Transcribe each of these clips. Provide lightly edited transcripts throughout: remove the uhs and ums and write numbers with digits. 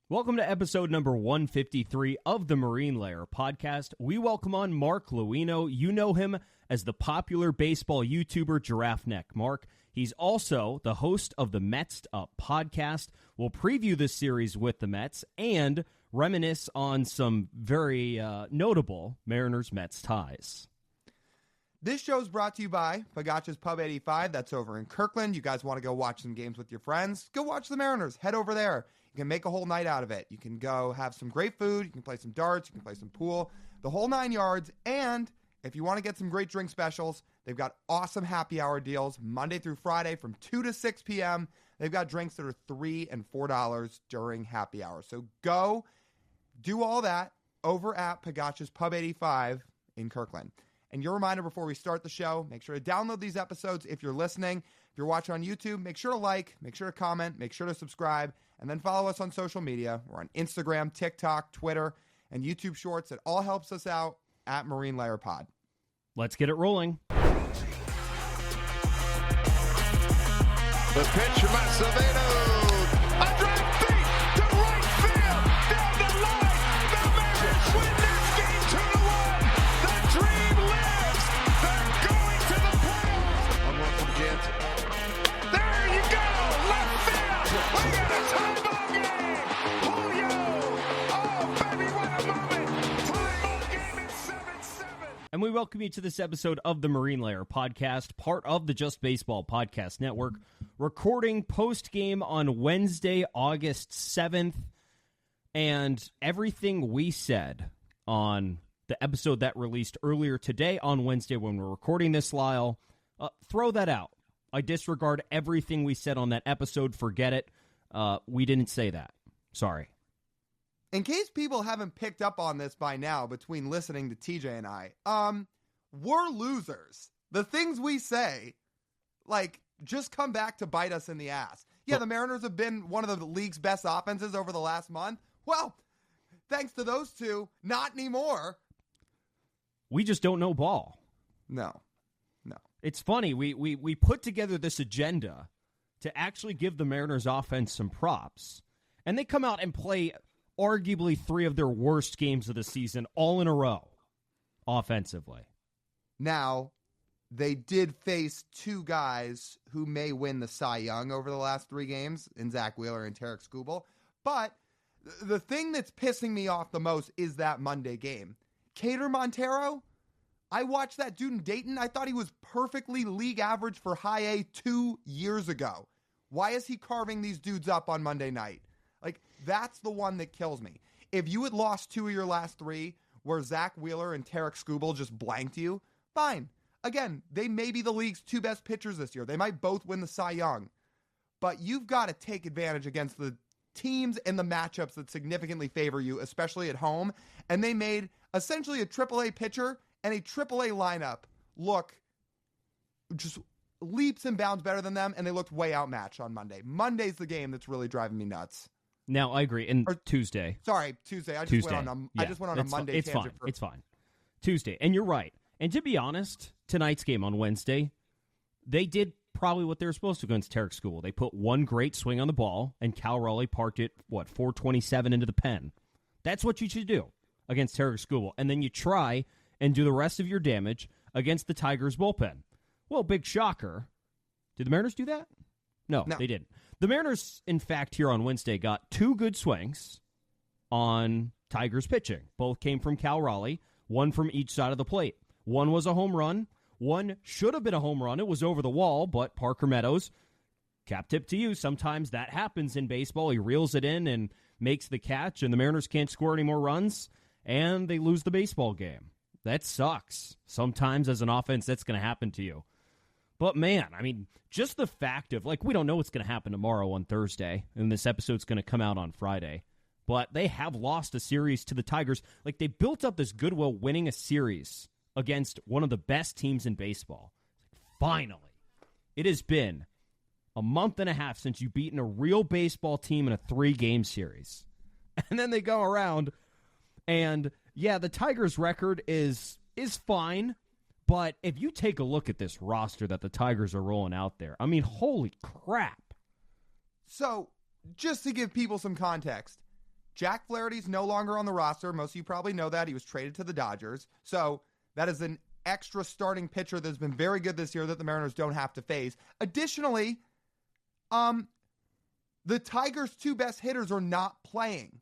Welcome to episode number 153 of the Marine Layer podcast. We welcome on Marc Luino. You know him as the popular baseball YouTuber GiraffeNeckMarc. He's also the host of the Mets'd Up podcast. We'll preview this series with the Mets and reminisce on some very notable Mariners-Mets ties. This show is brought to you by Pagacci's Pub 85. That's over in Kirkland. You guys want to go watch some games with your friends? Go watch the Mariners. Head over there. You can make a whole night out of it. You can go have some great food. You can play some darts. You can play some pool. The whole 9 yards. And if you want to get some great drink specials, they've got awesome happy hour deals Monday through Friday from 2 to 6 p.m. They've got drinks that are $3 and $4 during happy hour. So go do all that over at Pagacci's Pub 85 in Kirkland. And your reminder before we start the show, make sure to download these episodes if you're listening. If you're watching on YouTube, make sure to like, make sure to comment, make sure to subscribe, and then follow us on social media. We're on Instagram, TikTok, Twitter, and YouTube Shorts. It all helps us out at Marine Layer Pod. Let's get it rolling. The pitch from Acevedo. A drive deep to right field. Down the line. The Mariners win this game 2-1. The dream lives. They're going to the playoffs. 1-1 from Jansen. There you go. Left field. We got a tie ball game. Julio. Oh, baby, what a moment. Tie ball game at 7-7. And we welcome you to this episode of the Marine Layer podcast, part of the Just Baseball Podcast Network, recording post-game on Wednesday, August 7th. And everything we said on the episode that released earlier today on Wednesday when we're recording this, Lyle, throw that out. I disregard everything we said on that episode. Forget it. We didn't say that. Sorry. In case people haven't picked up on this by now between listening to TJ and I, we're losers. The things we say, just come back to bite us in the ass. Yeah, the Mariners have been one of the league's best offenses over the last month. Well, thanks to those two, not anymore. We just don't know ball. No. It's funny. We put together this agenda to actually give the Mariners offense some props, and they come out and play arguably 3 of their worst games of the season all in a row offensively. Now, they did face 2 guys who may win the Cy Young over the last 3 games in Zach Wheeler and Tarek Skubal. But the thing that's pissing me off the most is that Monday game. Cater Montero, I watched that dude in Dayton. I thought he was perfectly league average for high A 2 years ago. Why is he carving these dudes up on Monday night? That's the one that kills me. If you had lost 2 of your last 3 where Zach Wheeler and Tarek Skubal just blanked you, fine. Again, they may be the league's 2 best pitchers this year. They might both win the Cy Young. But you've got to take advantage against the teams and the matchups that significantly favor you, especially at home. And they made essentially a AAA pitcher and a AAA lineup look just leaps and bounds better than them, and they looked way outmatched on Monday. Monday's the game that's really driving me nuts. Now, I agree. And Tuesday. Sorry, Tuesday. I just went on a Monday tangent. It's fine. Tuesday. And you're right. And to be honest, tonight's game on Wednesday, they did probably what they were supposed to against Tarek Skubal. They put one great swing on the ball, and Cal Raleigh parked it, 427 into the pen. That's what you should do against Tarek Skubal. And then you try and do the rest of your damage against the Tigers' bullpen. Well, big shocker. Did the Mariners do that? No, they didn't. The Mariners, in fact, here on Wednesday got 2 good swings on Tigers pitching. Both came from Cal Raleigh, one from each side of the plate. One was a home run. One should have been a home run. It was over the wall, but Parker Meadows, cap tip to you, sometimes that happens in baseball. He reels it in and makes the catch, and the Mariners can't score any more runs, and they lose the baseball game. That sucks. Sometimes as an offense, that's going to happen to you. But, man, I mean, just the fact of, we don't know what's going to happen tomorrow on Thursday, and this episode's going to come out on Friday. But they have lost a series to the Tigers. They built up this goodwill winning a series against one of the best teams in baseball. Finally. It has been a month and a half since you've beaten a real baseball team in a 3-game series. And then they go around, and, yeah, the Tigers' record is fine. But if you take a look at this roster that the Tigers are rolling out there, I mean, holy crap. So, just to give people some context, Jack Flaherty's no longer on the roster. Most of you probably know that. He was traded to the Dodgers. So that is an extra starting pitcher that's been very good this year that the Mariners don't have to face. Additionally, the Tigers' two best hitters are not playing.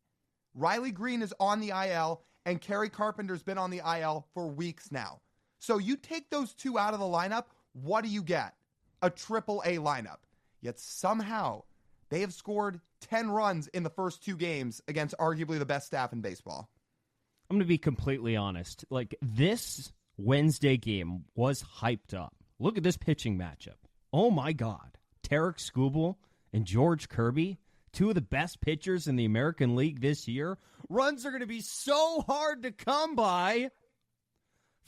Riley Green is on the IL, and Kerry Carpenter's been on the IL for weeks now. So you take those two out of the lineup, what do you get? A triple-A lineup. Yet somehow they have scored 10 runs in the first two games against arguably the best staff in baseball. I'm going to be completely honest. Like, this Wednesday game was hyped up. Look at this pitching matchup. Oh, my God. Tarek Skubal and George Kirby, two of the best pitchers in the American League this year. Runs are going to be so hard to come by.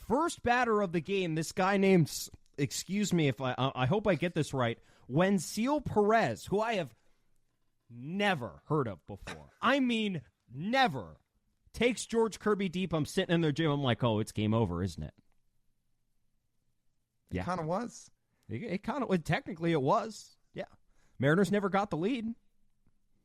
First batter of the game, this guy named, excuse me if I hope I get this right, Wenceel Perez, who I have never heard of before. I mean, never. Takes George Kirby deep. I'm sitting in their gym. I'm like, oh, it's game over, isn't it? Yeah. It kind of was. It kind of, technically it was. Yeah. Mariners never got the lead.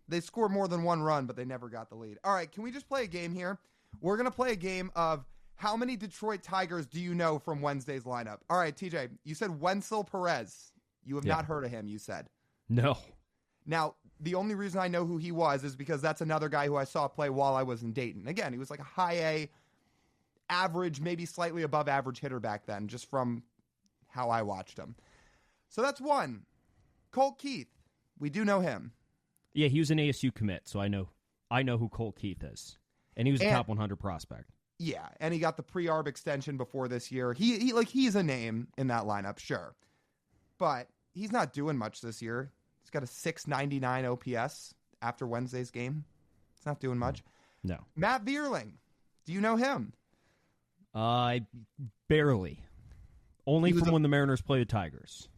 They scored more than one run, but they never got the lead. All right, can we just play a game here? We're going to play a game of how many Detroit Tigers do you know from Wednesday's lineup? All right, TJ, you said Wenceel Perez. You have not heard of him, you said. No. Now, the only reason I know who he was is because that's another guy who I saw play while I was in Dayton. Again, he was like a high A, average, maybe slightly above average hitter back then, just from how I watched him. So that's one. Colt Keith. We do know him. Yeah, he was an ASU commit, so I know who Colt Keith is. And he was a top 100 prospect. Yeah, and he got the pre-arb extension before this year. He's a name in that lineup, sure. But he's not doing much this year. He's got a 699 OPS after Wednesday's game. It's not doing much. No. Matt Vierling. Do you know him? Barely. Only from when the Mariners played the Tigers.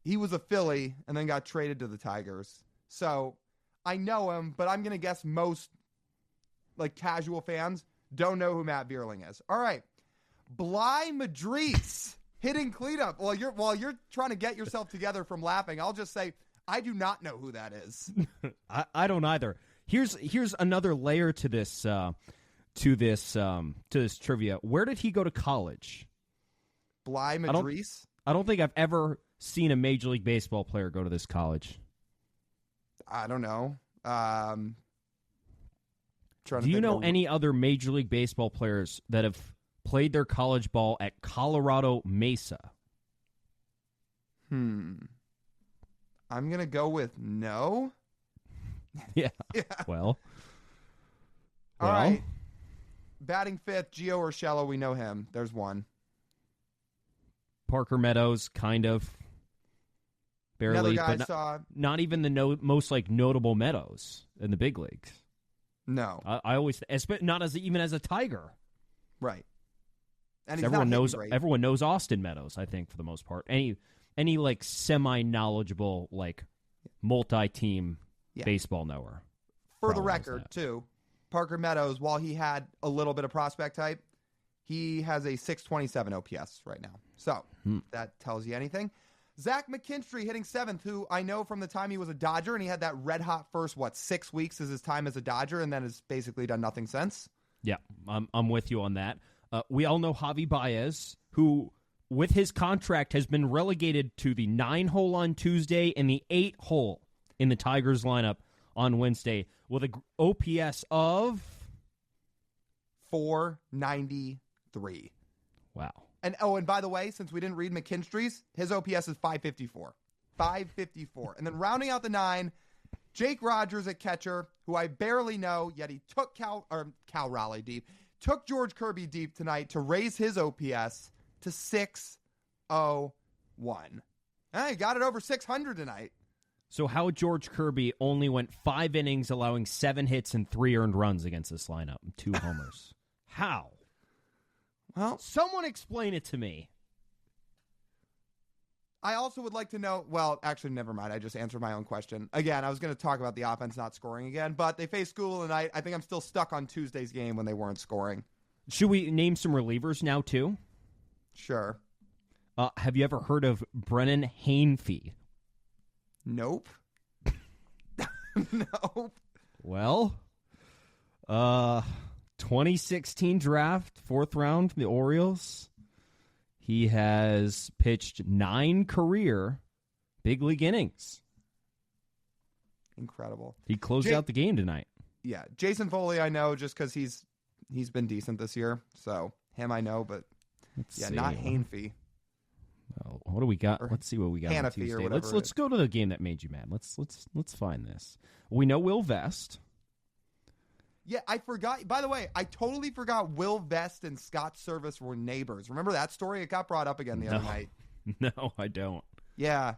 He was a Philly and then got traded to the Tigers. So I know him, but I'm going to guess most casual fans don't know who Matt Vierling is. All right. Bly Madrice hitting cleanup. While you're trying to get yourself together from laughing, I'll just say I do not know who that is. I don't either. Here's another layer to this trivia. Where did he go to college? Bly Madrice? I don't think I've ever seen a Major League Baseball player go to this college. I don't know. Do you know any other Major League Baseball players that have played their college ball at Colorado Mesa? I'm going to go with no. Yeah. Well. All right. Batting fifth, Gio Urshela. We know him. There's one. Parker Meadows, kind of. Barely. Another guy saw. Not even the most notable Meadows in the big leagues. No. I always, not even as a Tiger. Right. And everyone knows Austin Meadows, I think, for the most part. Any semi-knowledgeable, multi-team baseball knower. For the record, too, Parker Meadows, while he had a little bit of prospect type, he has a 627 OPS right now. So that tells you anything. Zach McKinstry hitting seventh, who I know from the time he was a Dodger, and he had that red-hot first, 6 weeks is his time as a Dodger, and then has basically done nothing since. Yeah, I'm with you on that. We all know Javi Baez, who, with his contract, has been relegated to the 9-hole on Tuesday and the 8-hole in the Tigers lineup on Wednesday with an OPS of 493. Wow. And by the way, since we didn't read McKinstry's, his OPS is 554. 554. And then rounding out the 9, Jake Rogers at catcher, who I barely know, yet he took Cal Raleigh deep, took George Kirby deep tonight to raise his OPS to 601. He got it over 600 tonight. So how George Kirby only went 5 innings, allowing 7 hits and 3 earned runs against this lineup, 2 homers. How? Well, someone explain it to me. I also would like to know, actually, never mind. I just answered my own question. Again, I was going to talk about the offense not scoring again, but they faced School tonight. I think I'm still stuck on Tuesday's game when they weren't scoring. Should we name some relievers now, too? Sure. Have you ever heard of Brennan Hanefee? Nope. Nope. Well, 2016 draft, 4th round, the Orioles. He has pitched 9 career big league innings. Incredible. He closed out the game tonight. Yeah, Jason Foley I know just because he's been decent this year. So him I know, but Let's see. not Hanfee. Well, what do we got? Let's see what we got on Hanafee Tuesday. or whatever Let's go to the game that made you mad. Let's find this. We know Will Vest. Yeah, I forgot. By the way, I totally forgot Will Vest and Scott Service were neighbors. Remember that story? It got brought up again the other night. No, I don't. Yeah.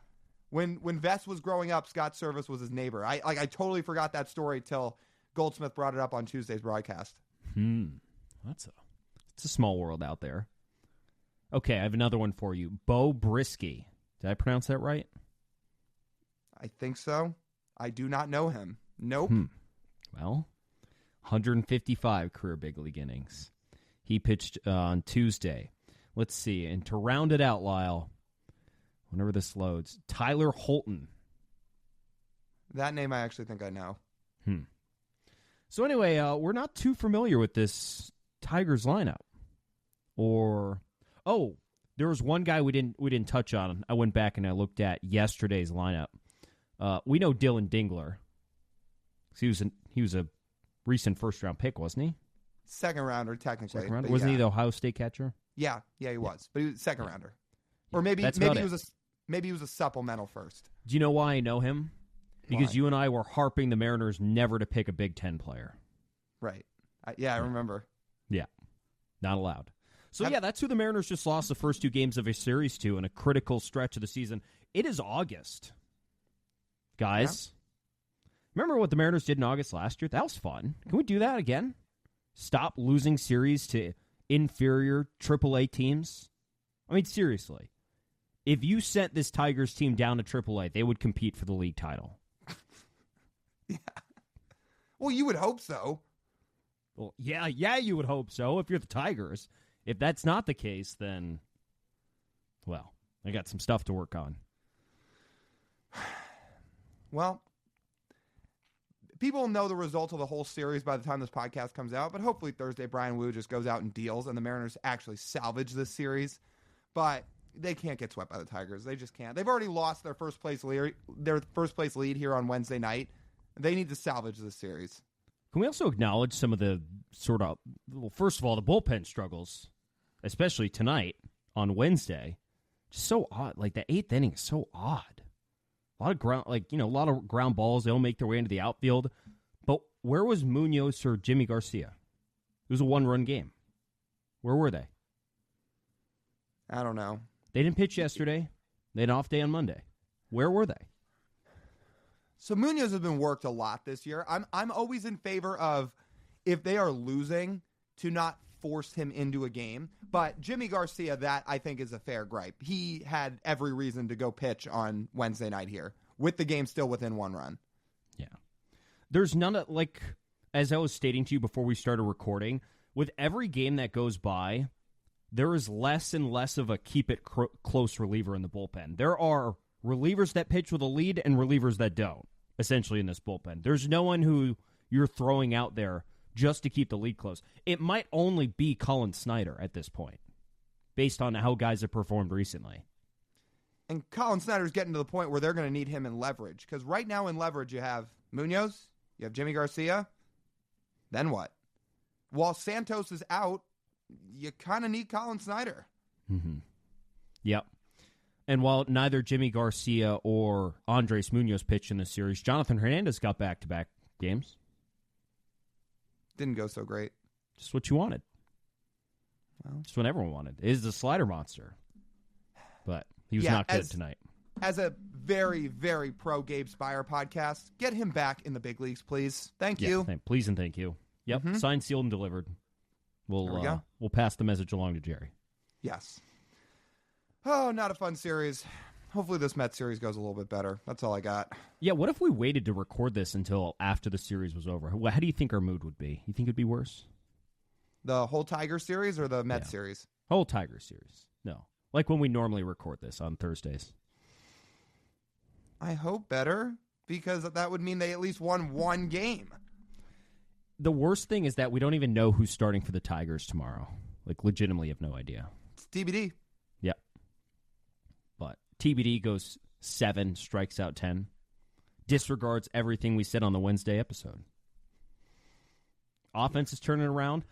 When Vest was growing up, Scott Service was his neighbor. I totally forgot that story till Goldsmith brought it up on Tuesday's broadcast. It's a small world out there. Okay, I have another one for you. Bo Brisky. Did I pronounce that right? I think so. I do not know him. Nope. Well, 155 career big league innings. He pitched on Tuesday. Let's see. And to round it out, Lyle, whenever this loads, Tyler Holton. That name I actually think I know. So anyway, we're not too familiar with this Tigers lineup. There was one guy we didn't touch on. I went back and I looked at yesterday's lineup. We know Dylan Dingler. He was a recent first-round pick, wasn't he? Second rounder, technically. Second rounder? Wasn't he the Ohio State catcher? Yeah, he was. But he was second rounder. Or maybe he was a supplemental first. Do you know why I know him? Because Why? you and I were harping the Mariners never to pick a Big Ten player. Right. I remember. Yeah. Not allowed. So, that's who the Mariners just lost the first 2 games of a series to in a critical stretch of the season. It is August. Guys, remember what the Mariners did in August last year? That was fun. Can we do that again? Stop losing series to inferior AAA teams? I mean, seriously. If you sent this Tigers team down to AAA, they would compete for the league title. Yeah. Well, you would hope so. Well, yeah, you would hope so if you're the Tigers. If that's not the case, then, well, I got some stuff to work on. Well, people know the result of the whole series by the time this podcast comes out, but hopefully Thursday Brian Wu just goes out and deals and the Mariners actually salvage this series. But they can't get swept by the Tigers. They just can't. They've already lost their first place lead here on Wednesday night. They need to salvage this series. Can we also acknowledge some of the first of all, the bullpen struggles, especially tonight on Wednesday? Just so odd. Like the 8th inning is so odd. A lot of ground balls. They don't make their way into the outfield. But where was Munoz or Jimmy Garcia? It was a 1-run game. Where were they? I don't know. They didn't pitch yesterday. They had an off day on Monday. Where were they? So Munoz has been worked a lot this year. I'm always in favor of, if they are losing, to not force him into a game. But Jimmy Garcia, that I think is a fair gripe. He had every reason to go pitch on Wednesday night here, with the game still within 1 run. Yeah. There's none of, as I was stating to you before we started recording, with every game that goes by, there is less and less of a keep it close reliever in the bullpen. There are relievers that pitch with a lead and relievers that don't, essentially, in this bullpen. There's no one who you're throwing out there just to keep the lead close. It might only be Colin Snyder at this point, based on how guys have performed recently. And Colin Snyder's getting to the point where they're going to need him in leverage. Because right now in leverage, you have Munoz, you have Jimmy Garcia. Then what? While Santos is out, you kind of need Colin Snyder. Mm-hmm. Yep. And while neither Jimmy Garcia or Andres Munoz pitched in this series, Jonathan Hernandez got back-to-back games. Didn't go so great. Just what you wanted. Well, just what everyone wanted. It is the slider monster. But he was not good tonight. As a very, very pro Gabe Spire podcast, get him back in the big leagues, please. Thank you. Please and thank you. Yep, signed, sealed, and delivered. We'll pass the message along to Jerry. Yes. Oh, not a fun series. Hopefully this Mets series goes a little bit better. That's all I got. Yeah, what if we waited to record this until after the series was over? How do you think our mood would be? You think it'd be worse? The whole Tiger series or the Mets series? Whole Tiger series. No. Like when we normally record this on Thursdays. I hope better, because that would mean they at least won 1 game. the worst thing is that we don't even know who's starting for the Tigers tomorrow. Like, legitimately have no idea. It's TBD. Yep. But TBD goes 7, strikes out 10. Disregards everything we said on the Wednesday episode. Offense is turning around.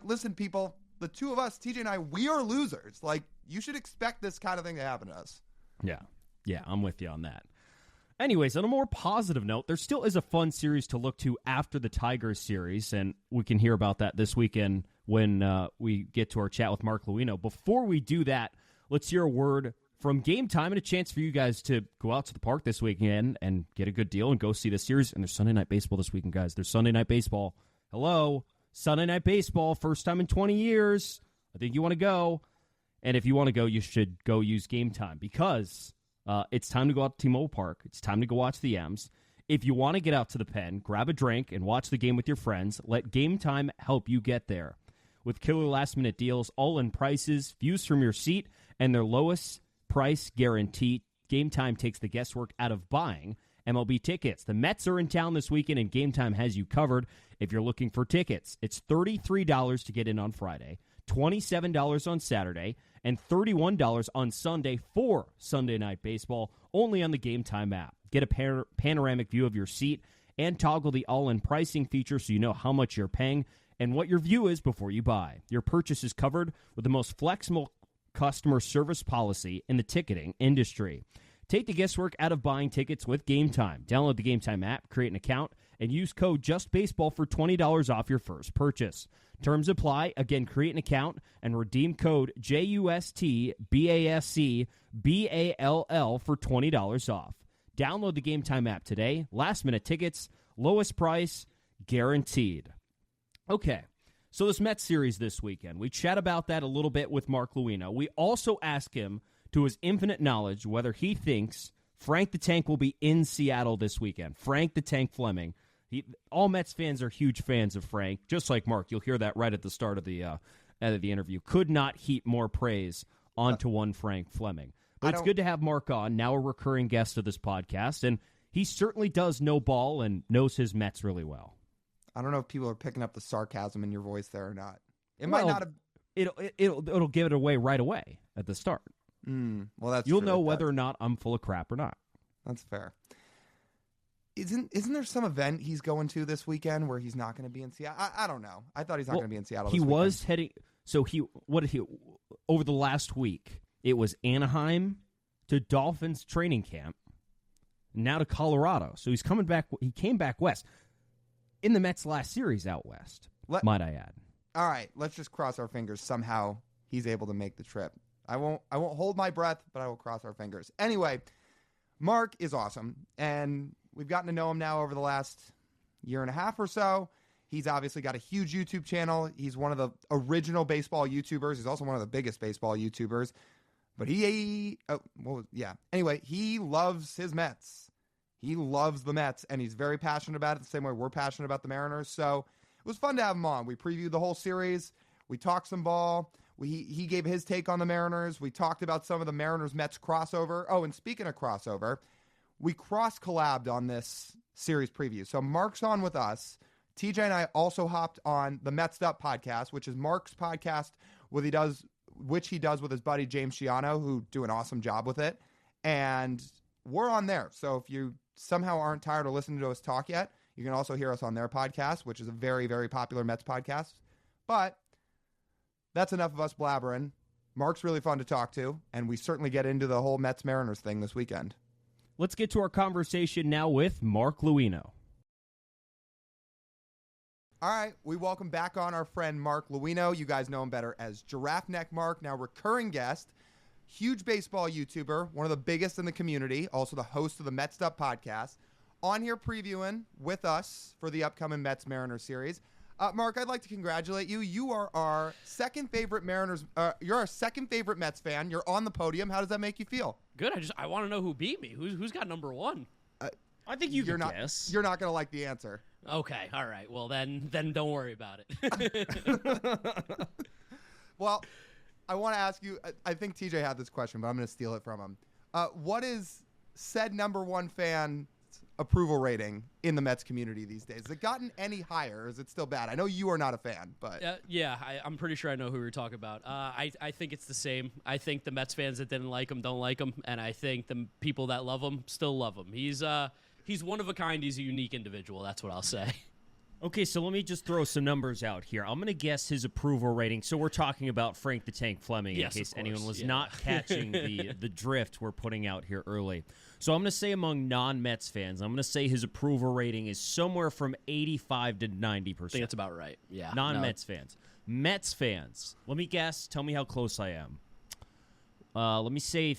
Listen, people, the two of us, TJ and I, we are losers. Like, you should expect this kind of thing to happen to us. Yeah. Yeah, I'm with you on that. Anyways, on a more positive note, there still is a fun series to look to after the Tigers series, and we can hear about that this weekend when we get to our chat with Marc Luino. Before we do that, let's hear a word from Game Time and a chance for you guys to go out to the park this weekend and get a good deal and go see the series. And there's Sunday Night Baseball this weekend, guys. There's Sunday Night Baseball. Hello, Sunday Night Baseball, first time in 20 years. I think you want to go. And if you want to go, you should go use Game Time because it's time to go out to T-Mobile Park. It's time to go watch the M's. If you want to get out to the Pen, grab a drink and watch the game with your friends. Let Game Time help you get there. With killer last-minute deals, all-in prices, views from your seat, and their lowest price guarantee, Game Time takes the guesswork out of buying MLB tickets. The Mets are in town this weekend, and Game Time has you covered if you're looking for tickets. It's $33 to get in on Friday, $27 on Saturday, and $31 on Sunday for Sunday Night Baseball, only on the Game Time app. Get a panoramic view of your seat and toggle the all-in pricing feature so you know how much you're paying and what your view is before you buy. Your purchase is covered with the most flexible customer service policy in the ticketing industry. Take the guesswork out of buying tickets with Game Time. Download the Game Time app, create an account, and use code JUSTBASEBALL for $20 off your first purchase. Terms apply. Again, create an account and redeem code JUSTBASCBALL for $20 off. Download the Game Time app today. Last-minute tickets, lowest price, guaranteed. Okay. So this Mets series this weekend, we chat about that a little bit with Marc Luino. We also ask him, to his infinite knowledge, whether he thinks Frank the Tank will be in Seattle this weekend. Frank the Tank Fleming. All Mets fans are huge fans of Frank, just like Mark. You'll hear that right at the start of the interview. Could not heap more praise onto one Frank Fleming. But it's good to have Mark on, now a recurring guest of this podcast, and he certainly does know ball and knows his Mets really well. I don't know if people are picking up the sarcasm in your voice there or not. Might not have. It'll give it away right away at the start. Well, that's You'll true. know whether or not I'm full of crap or not. That's fair. Isn't there some event he's going to this weekend where he's not going to be in Seattle? I don't know. I thought he's not going to be in Seattle. He this was weekend. heading. So over the last week? It was Anaheim to Dolphins training camp, now to Colorado. So he's coming back. He came back west. In the Mets' last series out west, might I add. All right, let's just cross our fingers. Somehow he's able to make the trip. I won't hold my breath, but I will cross our fingers. Anyway, Marc is awesome, and we've gotten to know him now over the last year and a half or so. He's obviously got a huge YouTube channel. He's one of the original baseball YouTubers. He's also one of the biggest baseball YouTubers. But Anyway, he loves his Mets. He loves the Mets, and he's very passionate about it the same way we're passionate about the Mariners. So it was fun to have him on. We previewed the whole series. We talked some ball. He gave his take on the Mariners. We talked about some of the Mariners-Mets crossover. Oh, and speaking of crossover, we cross-collabed on this series preview. So Marc's on with us. TJ and I also hopped on the Mets'd Up podcast, which is Marc's podcast, which he does with his buddy James Shiano, who do an awesome job with it. And we're on there. So if you somehow aren't tired of listening to us talk yet, you can also hear us on their podcast, which is a very, very popular Mets podcast. But that's enough of us blabbering. Marc's really fun to talk to, and we certainly get into the whole Mets-Mariners thing this weekend. Let's get to our conversation now with Marc Luino. All right, we welcome back on our friend Marc Luino. You guys know him better as GiraffeNeckMarc, now recurring guest, huge baseball YouTuber, one of the biggest in the community, also the host of the Mets'd Up podcast, on here previewing with us for the upcoming Mets-Mariners series. Marc, I'd like to congratulate you. You are our second favorite Mariners. You're our second favorite Mets fan. You're on the podium. How does that make you feel? Good. I want to know who beat me. Who's got number one? I think you can guess. You're not going to like the answer. Okay. All right. Well, then don't worry about it. Well, I want to ask you. I think TJ had this question, but I'm going to steal it from him. What is said number one fan approval rating in the Mets community these days? Has it gotten any higher, or is it still bad? I know you are not a fan, but I'm pretty sure I know who we're talking about. I think it's the same. I think the Mets fans that didn't like him don't like him, and I think the people that love him still love him. He's one of a kind. He's a unique individual. That's what I'll say. Okay, so let me just throw some numbers out here. I'm going to guess his approval rating. So we're talking about Frank the Tank Fleming, Yes, in case of course, anyone was yeah. not catching the drift we're putting out here early. So I'm going to say among non-Mets fans, I'm going to say his approval rating is somewhere from 85 to 90%. I think that's about right. Yeah. Non-Mets fans. Mets fans, let me guess. Tell me how close I am. Let me say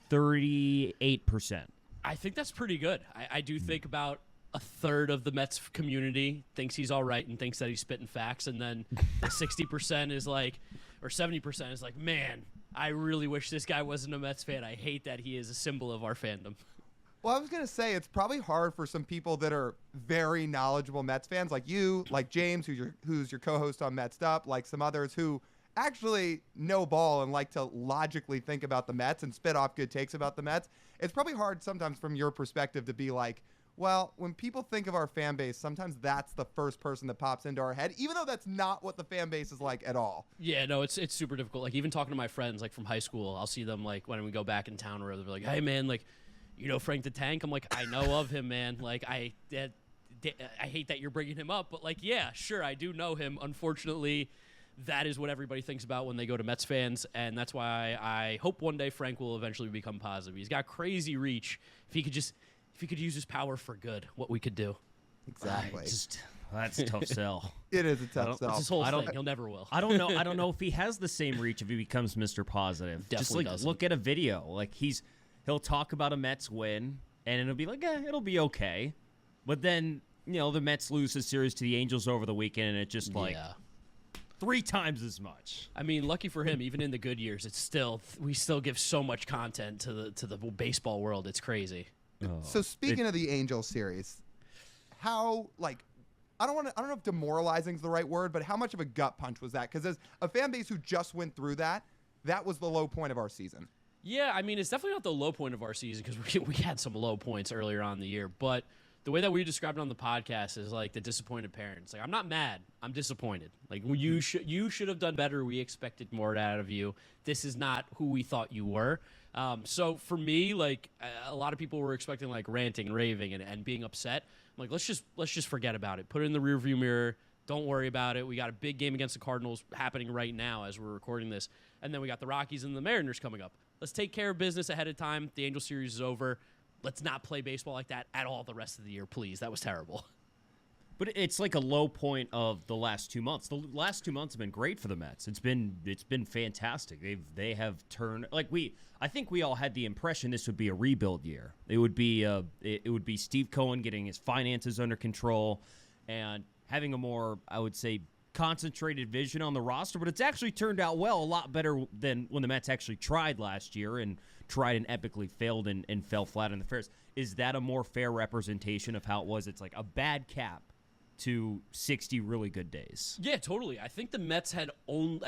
38%. I think that's pretty good. I do think about a third of the Mets community thinks he's all right and thinks that he's spitting facts, and then the 60% is like, or 70% is like, man, I really wish this guy wasn't a Mets fan. I hate that he is a symbol of our fandom. Well, I was going to say it's probably hard for some people that are very knowledgeable Mets fans like you, like James, who's your co-host on Mets'd Up, like some others who actually know ball and like to logically think about the Mets and spit off good takes about the Mets. It's probably hard sometimes from your perspective to be like, well, when people think of our fan base, sometimes that's the first person that pops into our head, even though that's not what the fan base is like at all. Yeah, no, it's super difficult. Like, even talking to my friends, like, from high school, I'll see them, like, when we go back in town, or they're like, hey, man, like, you know Frank the Tank? I'm like, I know of him, man. Like, I hate that you're bringing him up, but, like, yeah, sure, I do know him. Unfortunately, that is what everybody thinks about when they go to Mets fans, and that's why I hope one day Frank will eventually become positive. He's got crazy reach. If he could use his power for good, what we could do. Exactly. That's a tough sell. It is a tough sell. It's his whole thing. He'll never will. I don't know. I don't know if he has the same reach if he becomes Mr. Positive. Definitely Just like doesn't. look at a video. Like he'll talk about a Mets win, and it'll be like, it'll be okay. But then the Mets lose the series to the Angels over the weekend, and it just like 3 times as much. I mean, lucky for him, even in the good years, we still give so much content to the baseball world. It's crazy. So speaking of the Angels series, how I don't know if demoralizing is the right word, but how much of a gut punch was that? Because as a fan base who just went through that was the low point of our season. Yeah, I mean, it's definitely not the low point of our season because we had some low points earlier on in the year. But the way that we described it on the podcast is like the disappointed parents. Like, I'm not mad. I'm disappointed. Like, you should have done better. We expected more out of you. This is not who we thought you were. So for me, like, a lot of people were expecting like ranting and raving and being upset. I'm like, let's just forget about it. Put it in the rearview mirror. Don't worry about it. We got a big game against the Cardinals happening right now as we're recording this. And then we got the Rockies and the Mariners coming up. Let's take care of business ahead of time. The Angel series is over. Let's not play baseball like that at all the rest of the year, please. That was terrible. But it's like a low point of the last 2 months. The last 2 months have been great for the Mets. It's been fantastic. They have turned I think we all had the impression this would be a rebuild year. It would be Steve Cohen getting his finances under control and having a more, I would say, concentrated vision on the roster. But it's actually turned out well, a lot better than when the Mets actually tried last year and tried and epically failed and fell flat on the fares. Is that a more fair representation of how it was? It's like a bad cap to 60 really good days. Yeah, totally. I think the Mets I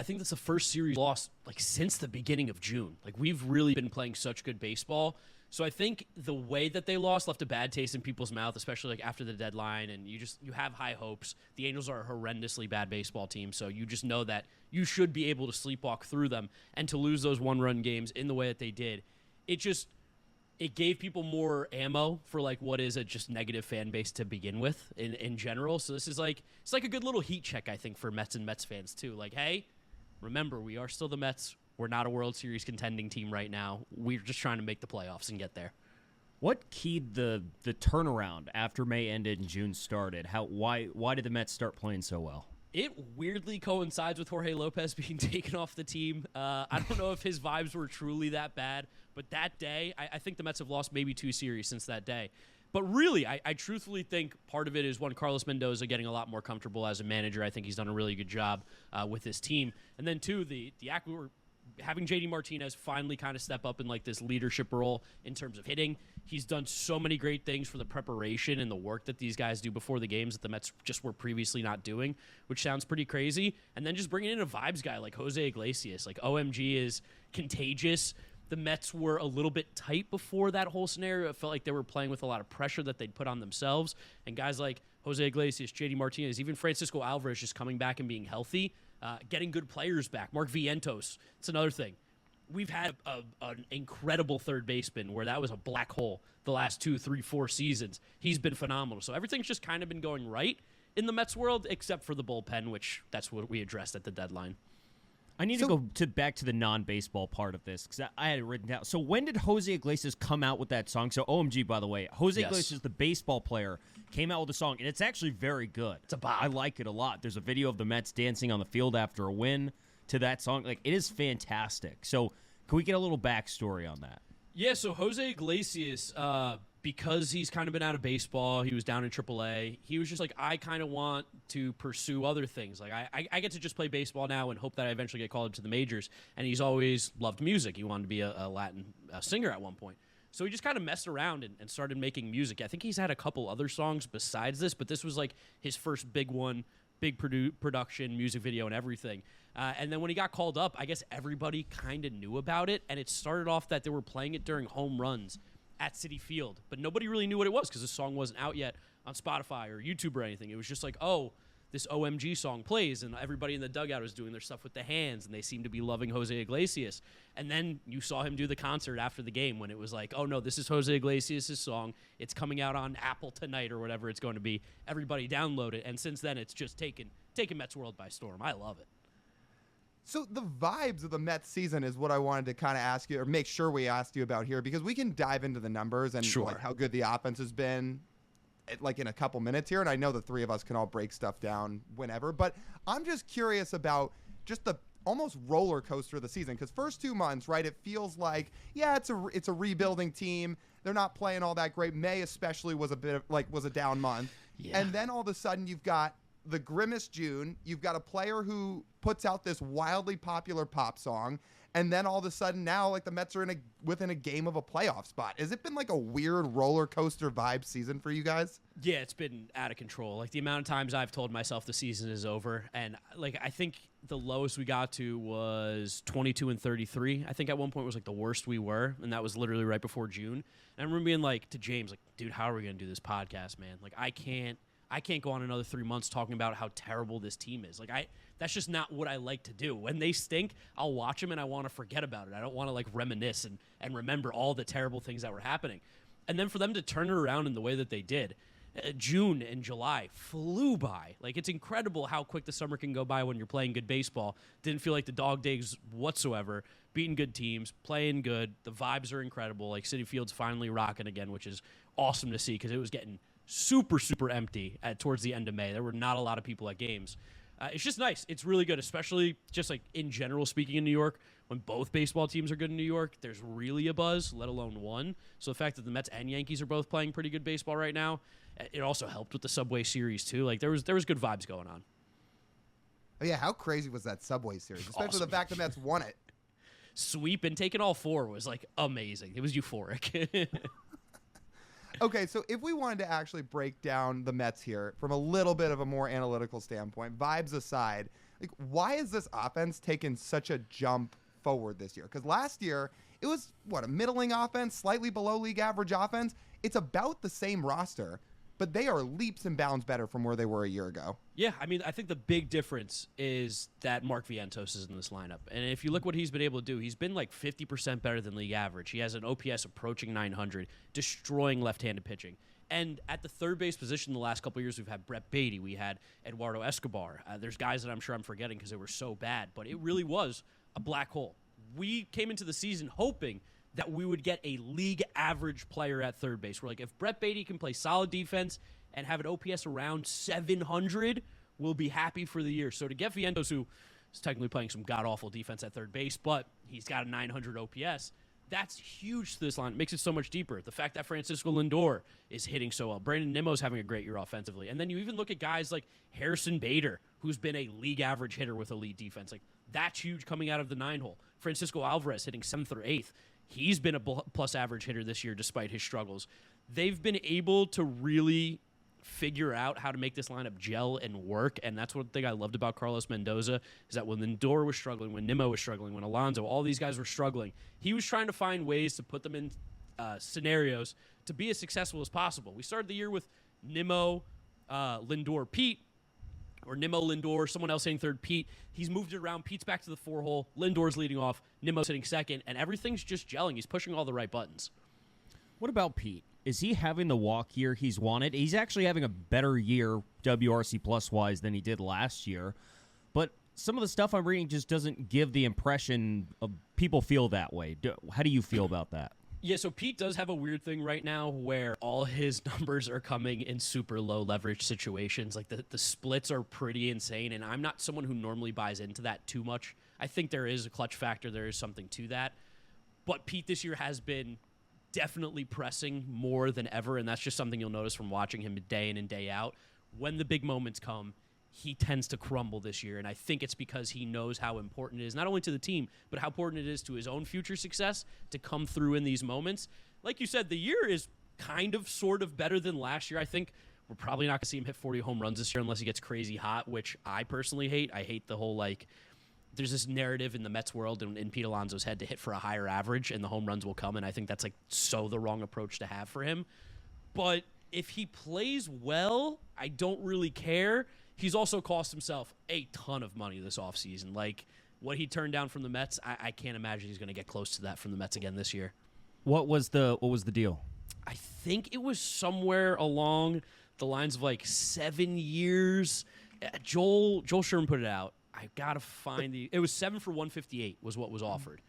think that's the first series lost like since the beginning of June. Like, we've really been playing such good baseball. So I think the way that they lost left a bad taste in people's mouth, especially like after the deadline, and you have high hopes. The Angels are a horrendously bad baseball team, so you just know that you should be able to sleepwalk through them, and to lose those one-run games in the way that they did, it gave people more ammo for like what is a just negative fan base to begin with in general. So this is like, it's like a good little heat check, I think, for Mets and Mets fans too. Like, hey, remember, we are still the Mets. We're not a World Series contending team right now. We're just trying to make the playoffs and get there. What keyed the turnaround after May ended and June started? Why did the Mets start playing so well? It weirdly coincides with Jorge Lopez being taken off the team. I don't know if his vibes were truly that bad, but that day, I think the Mets have lost maybe 2 series since that day. But really, I truthfully think part of it is one, Carlos Mendoza getting a lot more comfortable as a manager. I think he's done a really good job with his team. And then 2, having JD Martinez finally kind of step up in like this leadership role in terms of hitting. He's done so many great things for the preparation and the work that these guys do before the games that the Mets just were previously not doing, which sounds pretty crazy. And then just bringing in a vibes guy like Jose Iglesias. Like, OMG is contagious. the Mets were a little bit tight before that whole scenario. It felt like they were playing with a lot of pressure that they'd put on themselves. And guys like Jose Iglesias, JD Martinez, even Francisco Alvarez just coming back and being healthy, getting good players back. Mark Vientos, it's another thing. We've had an incredible third baseman where that was a black hole the last 2, 3, 4 seasons. He's been phenomenal. So everything's just kind of been going right in the Mets world, except for the bullpen, which that's what we addressed at the deadline. I need to go back to the non-baseball part of this because I had it written down. So when did Jose Iglesias come out with that song? So OMG, by the way, Jose Iglesias, the baseball player, came out with a song, and it's actually very good. It's a bop. I like it a lot. There's a video of the Mets dancing on the field after a win to that song. Like, it is fantastic. So can we get a little backstory on that? Yeah, so Jose Iglesias, because he's kind of been out of baseball, he was down in AAA, he was just like, I kind of want to pursue other things. Like, I get to just play baseball now and hope that I eventually get called up to the majors. And he's always loved music. He wanted to be a Latin singer at one point. So he just kind of messed around and started making music. I think he's had a couple other songs besides this, but this was like his first big one, big production, music video, and everything. And then when he got called up, I guess everybody kind of knew about it. And it started off that they were playing it during home runs at Citi Field, but nobody really knew what it was because the song wasn't out yet on Spotify or YouTube or anything. It was just like, oh, this OMG song plays, and everybody in the dugout was doing their stuff with the hands, and they seemed to be loving Jose Iglesias. And then you saw him do the concert after the game when it was like, oh no, this is Jose Iglesias' song. It's coming out on Apple tonight or whatever it's going to be. Everybody download it, and since then it's just taken Mets World by storm. I love it. So the vibes of the Mets season is what I wanted to kind of ask you, or make sure we asked you about here, because we can dive into the numbers and like how good the offense has been, like in a couple minutes here. And I know the three of us can all break stuff down whenever, but I'm just curious about just the almost roller coaster of the season. Because first 2 months, right, it feels like, yeah, it's a rebuilding team. They're not playing all that great. May especially was a bit of, was a down month. Yeah. And then all of a sudden you've got the grimace June. You've got a player who puts out this wildly popular pop song, and then all of a sudden now, like, the Mets are within a game of a playoff spot. Has it been like a weird roller coaster vibe season for you guys? Yeah, it's been out of control. Like, the amount of times I've told myself the season is over, and like, I think the lowest we got to was 22-33. I think at one point was like the worst we were, and that was literally right before June. And I remember being like to James, like, dude, how are we gonna do this podcast, man? Like, I can't go on another 3 months talking about how terrible this team is. Like, that's just not what I like to do. When they stink, I'll watch them and I want to forget about it. I don't want to like reminisce and remember all the terrible things that were happening. And then for them to turn it around in the way that they did, June and July flew by. Like, it's incredible how quick the summer can go by when you're playing good baseball. Didn't feel like the dog days whatsoever. Beating good teams, playing good. The vibes are incredible. Like, Citi Field's finally rocking again, which is awesome to see because it was getting super, super empty towards the end of May. There were not a lot of people at games. It's just nice. It's really good, especially just like in general speaking in New York. When both baseball teams are good in New York, there's really a buzz, let alone one. So the fact that the Mets and Yankees are both playing pretty good baseball right now, it also helped with the Subway Series too. Like, there was good vibes going on. Oh yeah, how crazy was that Subway Series? Especially awesome. The fact the Mets won it. Sweep and taking all four was like amazing. It was euphoric. Okay, so if we wanted to actually break down the Mets here from a little bit of a more analytical standpoint, vibes aside, like, why has this offense taken such a jump forward this year? Because last year, it was, a middling offense, slightly below league average offense? It's about the same roster, but they are leaps and bounds better from where they were a year ago. Yeah, I mean, I think the big difference is that Marc Vientos is in this lineup. And if you look what he's been able to do, he's been like 50% better than league average. He has an OPS approaching 900, destroying left-handed pitching. And at the third base position the last couple of years, we've had Brett Beatty. We had Eduardo Escobar. There's guys that I'm sure I'm forgetting because they were so bad. But it really was a black hole. We came into the season hoping that we would get a league average player at third base. We're like, if Brett Beatty can play solid defense and have an OPS around 700, we'll be happy for the year. So to get Vientos, who is technically playing some god-awful defense at third base, but he's got a 900 OPS, that's huge to this line. It makes it so much deeper. The fact that Francisco Lindor is hitting so well. Brandon Nimmo's having a great year offensively. And then you even look at guys like Harrison Bader, who's been a league average hitter with elite defense. Like, that's huge coming out of the 9-hole. Francisco Alvarez hitting 7th or 8th. He's been a plus average hitter this year despite his struggles. They've been able to really figure out how to make this lineup gel and work. And that's one thing I loved about Carlos Mendoza, is that when Lindor was struggling, when Nimmo was struggling, when Alonso, all these guys were struggling, he was trying to find ways to put them in scenarios to be as successful as possible. We started the year with Nimmo, Lindor, Pete, or Nimmo, Lindor, someone else hitting third, Pete. He's moved it around. Pete's back to the 4-hole. Lindor's leading off. Nimmo's hitting second, and everything's just gelling. He's pushing all the right buttons. What about Pete? Is he having the walk year he's wanted? He's actually having a better year WRC plus wise than he did last year. But some of the stuff I'm reading just doesn't give the impression of people feel that way. How do you feel about that? Yeah, so Pete does have a weird thing right now where all his numbers are coming in super low leverage situations. Like the splits are pretty insane, and I'm not someone who normally buys into that too much. I think there is a clutch factor. There is something to that. But Pete this year has been definitely pressing more than ever, and that's just something you'll notice from watching him day in and day out. When the big moments come, he tends to crumble this year, and I think it's because he knows how important it is, not only to the team, but how important it is to his own future success to come through in these moments. Like you said, the year is kind of sort of better than last year. I think we're probably not going to see him hit 40 home runs this year unless he gets crazy hot, which I personally hate. I hate the whole, there's this narrative in the Mets world and in Pete Alonso's head to hit for a higher average and the home runs will come, and I think that's so the wrong approach to have for him. But if he plays well, I don't really care. He's also cost himself a ton of money this offseason. What he turned down from the Mets, I can't imagine he's going to get close to that from the Mets again this year. What was the deal? I think it was somewhere along the lines of 7 years. Joel Sherman put it out. I gotta find it was 7 for $158 was what was offered,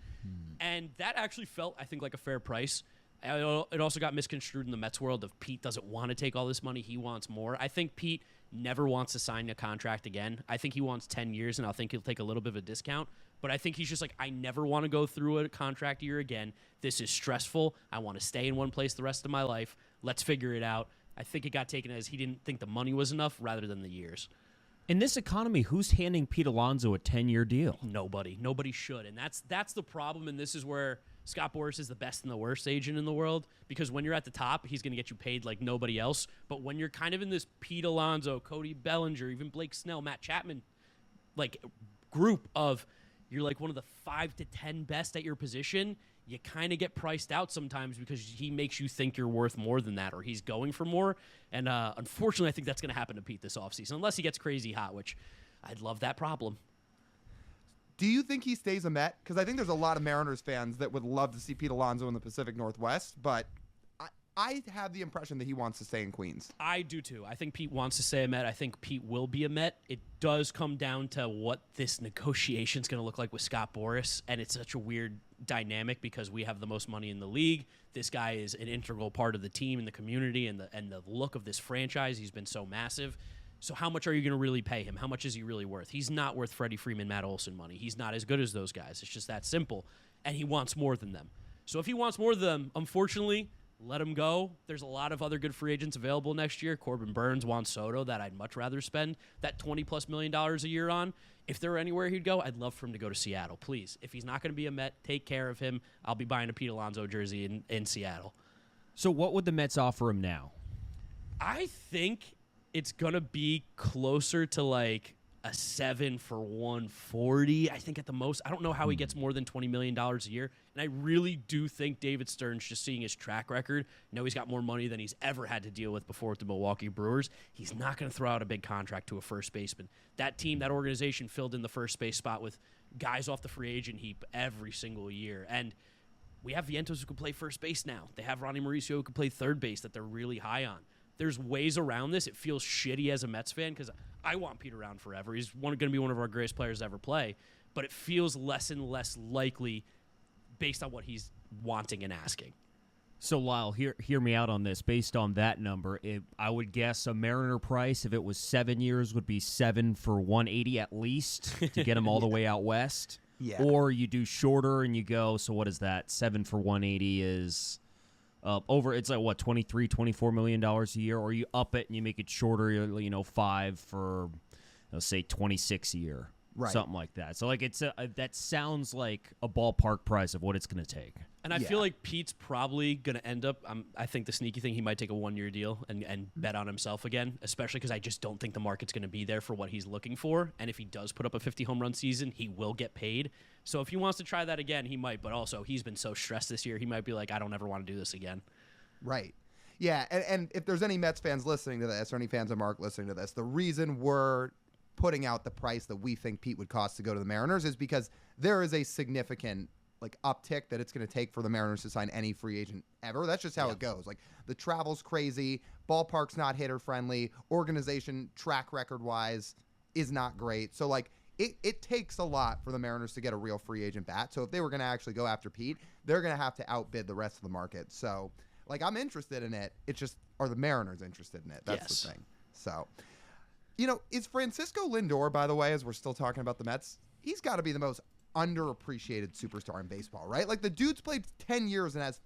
and that actually felt, I think, like a fair price. It also got misconstrued in the Mets world of Pete doesn't want to take all this money, he wants more. I think Pete never wants to sign a contract again. I think he wants 10 years, and I think he'll take a little bit of a discount. But I think he's just I never want to go through a contract year again. This is stressful. I want to stay in one place the rest of my life. Let's figure it out. I think it got taken as he didn't think the money was enough rather than the years. In this economy, who's handing Pete Alonso a 10-year deal? Nobody. Nobody should. And that's the problem, and this is where Scott Boras is the best and the worst agent in the world, because when you're at the top, he's going to get you paid like nobody else. But when you're kind of in this Pete Alonso, Cody Bellinger, even Blake Snell, Matt Chapman, group of you're one of the 5 to 10 best at your position, you kind of get priced out sometimes because he makes you think you're worth more than that, or he's going for more. And unfortunately, I think that's going to happen to Pete this offseason, unless he gets crazy hot, which I'd love that problem. Do you think he stays a Met? Because I think there's a lot of Mariners fans that would love to see Pete Alonso in the Pacific Northwest, but I have the impression that he wants to stay in Queens. I do too. I think Pete wants to stay a Met. I think Pete will be a Met. It does come down to what this negotiation is going to look like with Scott Boras, and it's such a weird dynamic because we have the most money in the league. This guy is an integral part of the team and the community and the look of this franchise. He's been so massive. So how much are you going to really pay him? How much is he really worth? He's not worth Freddie Freeman, Matt Olson money. He's not as good as those guys. It's just that simple. And he wants more than them. So if he wants more than them, unfortunately, let him go. There's a lot of other good free agents available next year. Corbin Burns, Juan Soto, that I'd much rather spend that $20+ million a year on. If there were anywhere he'd go, I'd love for him to go to Seattle. Please, if he's not going to be a Met, take care of him. I'll be buying a Pete Alonso jersey in Seattle. So what would the Mets offer him now? I think it's going to be closer to a 7 for $140, I think at the most. I don't know how he gets more than $20 million a year. And I really do think David Stearns, just seeing his track record, know he's got more money than he's ever had to deal with before with the Milwaukee Brewers. He's not going to throw out a big contract to a first baseman. That team, that organization filled in the first base spot with guys off the free agent heap every single year. And we have Vientos who can play first base now. They have Ronnie Mauricio who can play third base that they're really high on. There's ways around this. It feels shitty as a Mets fan because I want Pete around forever. He's going to be one of our greatest players to ever play. But it feels less and less likely based on what he's wanting and asking. So, Lyle, hear me out on this. Based on that number, I would guess a Mariner price, if it was 7 years, would be 7 for $180 at least to get him all the way out west. Yeah. Or you do shorter and you go, so what is that? 7 for $180 is over, it's $23, $24 million a year, or you up it and you make it shorter, 5 for, say, $26 a year. Right. something like that. So like that sounds like a ballpark price of what it's going to take. And I feel like Pete's probably going to end up, I think the sneaky thing, he might take a 1-year deal and bet on himself again, especially because I just don't think the market's going to be there for what he's looking for. And if he does put up a 50 home run season, he will get paid. So if he wants to try that again, he might. But also, he's been so stressed this year, he might be like, I don't ever want to do this again. Right. Yeah, and if there's any Mets fans listening to this or any fans of Marc listening to this, the reason we're putting out the price that we think Pete would cost to go to the Mariners is because there is a significant uptick that it's going to take for the Mariners to sign any free agent ever. That's just how it goes. Like, the travel's crazy, ballpark's not hitter friendly, organization track record wise is not great. So it takes a lot for the Mariners to get a real free agent bat. So if they were going to actually go after Pete, they're going to have to outbid the rest of the market. So I'm interested in it. It's just, are the Mariners interested in it? That's the thing. So, is Francisco Lindor, by the way, as we're still talking about the Mets, he's got to be the most underappreciated superstar in baseball, right? Like, the dude's played 10 years and has